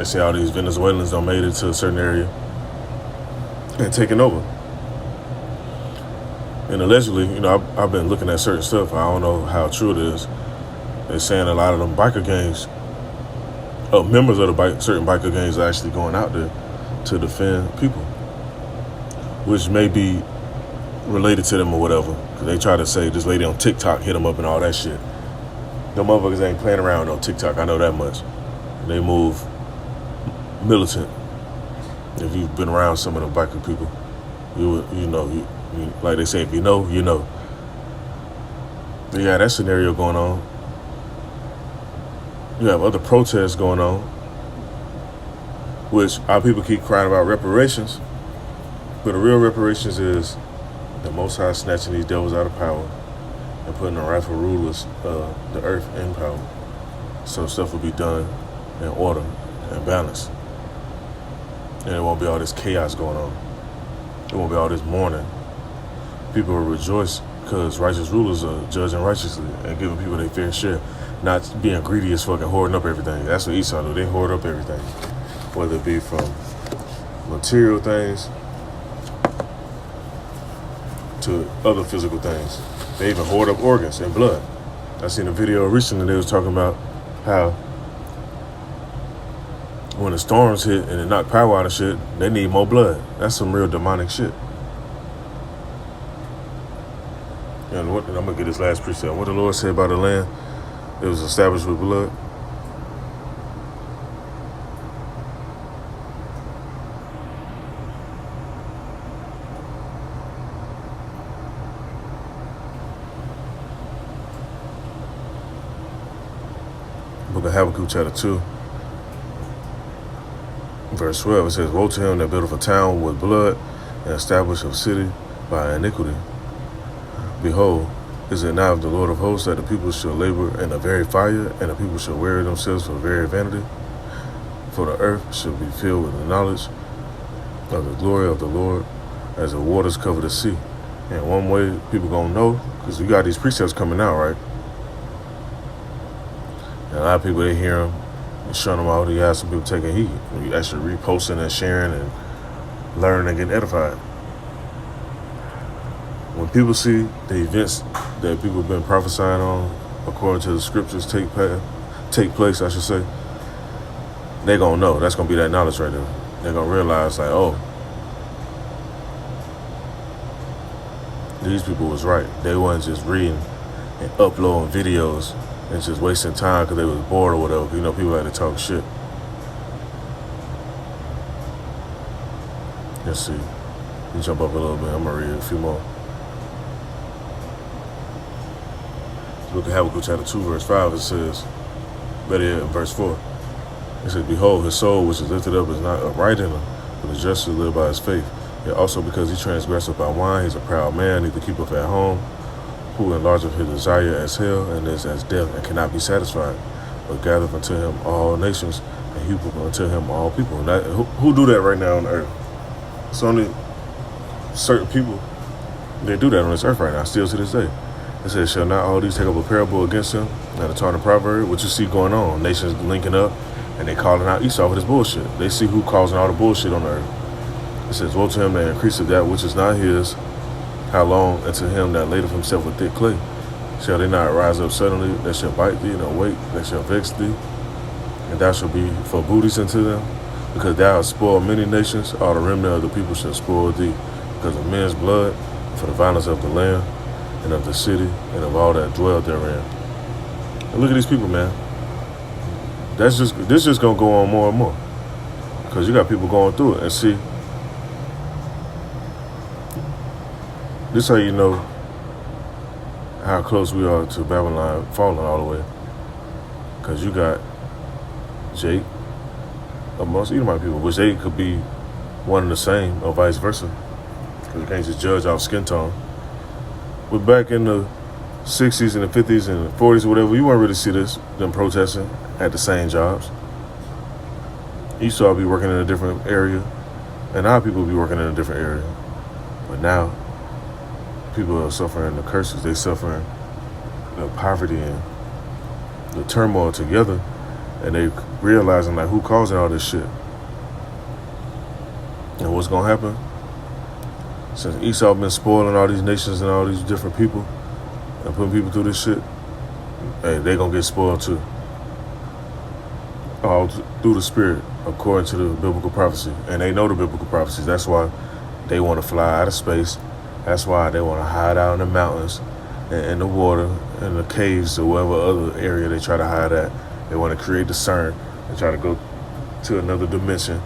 They say all these Venezuelans don't made it to a certain area and taking over. And allegedly, I've been looking at certain stuff. I don't know how true it is. They're saying a lot of them biker gangs, members of the certain biker gangs are actually going out there to defend people, which may be related to them or whatever. Because they try to say this lady on TikTok hit them up and all that shit. Them motherfuckers ain't playing around on TikTok, I know that much. They move militant. If you've been around some of the biker people, you know, like they say, if you know, you know. But yeah, that scenario going on. You have other protests going on, which our people keep crying about reparations. But the real reparations is the Most High snatching these devils out of power and putting the rightful rulers of the earth in power. So stuff will be done in order and balance. And it won't be all this chaos going on. It won't be all this mourning. People will rejoice because righteous rulers are judging righteously and giving people their fair share, not being greedy as fucking hoarding up everything. That's what Esau do. They hoard up everything, whether it be from material things to other physical things. They even hoard up organs and blood. I seen a video recently. They was talking about how when the storms hit and it knocked power out of shit, they need more blood. That's some real demonic shit. And I'm gonna get this last precept. What the Lord said about the land, it was established with blood. Book of Habakkuk chapter 2, verse 12. It says, "Woe to him that buildeth a town with blood and establish a city by iniquity. Behold, is it not of the Lord of hosts that the people shall labor in the very fire, and the people shall weary themselves for very vanity? For the earth shall be filled with the knowledge of the glory of the Lord as the waters cover the sea." And one way people gonna know, because we got these precepts coming out, right? And a lot of people, they hear them and shun them out. You have some people taking heed. You actually reposting and sharing and learning and getting edified. When people see the events that people have been prophesying on, according to the scriptures, take place, I should say, they're going to know. That's going to be that knowledge right there. They're going to realize, like, oh, these people was right. They wasn't just reading and uploading videos and just wasting time because they was bored or whatever. People like to talk shit. Let's see. Let me jump up a little bit. I'm going to read a few more. Look at Habakkuk chapter 2, verse 5. It says, better yet, in verse 4. It says, "Behold, his soul which is lifted up is not upright in him, but the just shall live by his faith. Yet also because he transgresseth by wine, he's a proud man, neither keepeth at home, who enlargeth his desire as hell, and is as death, and cannot be satisfied, but gathereth unto him all nations, and heapeth unto him all people." And who do that right now on the earth? It's only certain people that do that on this earth right now, still to this day. It says, "Shall not all these take up a parable against him?" Now the Tartar proverb, what you see going on, nations linking up, and they calling out Esau for this bullshit. They see who causing all the bullshit on the earth. It says, "Woe to him that increaseth that which is not his. How long? And to him that ladeth himself with thick clay. Shall they not rise up suddenly that shall bite thee, and awake that shall vex thee? And thou shalt be for booties unto them, because thou hast spoiled many nations. All the remnant of the people shall spoil thee, because of men's blood, for the violence of the land, and of the city, and of all that dwell therein." And look at these people, man. This just gonna go on more and more, because you got people going through it. And see, this how you know how close we are to Babylon falling all the way. Because you got Jake amongst Edomite people, which they could be one and the same, or vice versa. Because you can't just judge off skin tone. But back in the 60s and the 50s and the 40s or whatever, you won't really see them protesting at the same jobs. Esau be working in a different area, and our people be working in a different area. But now, people are suffering the curses. They suffering the poverty and the turmoil together, and they realizing like who causing all this shit. And what's gonna happen? Since Esau been spoiling all these nations and all these different people and putting people through this shit, hey, they gonna get spoiled too. All through the spirit, according to the biblical prophecy. And they know the biblical prophecies. That's why they want to fly out of space. That's why they want to hide out in the mountains, in the water, in the caves, or whatever other area they try to hide at. They want to create the CERN and try to go to another dimension.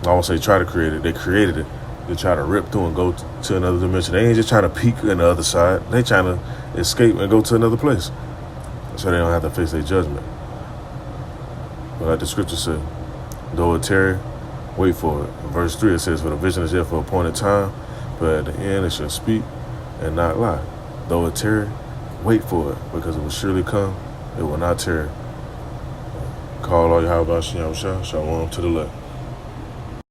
I won't say try to create it. They created it. They try to rip through and go to another dimension. They ain't just trying to peek in the other side. They trying to escape and go to another place, so they don't have to face their judgment. But like the scripture said, though it tarry, wait for it. In verse 3 it says, for the vision is yet for appointed time, but at the end it shall speak and not lie. Though it tarry, wait for it, because it will surely come, it will not tarry. Call all your Yahweh Shalom to the left.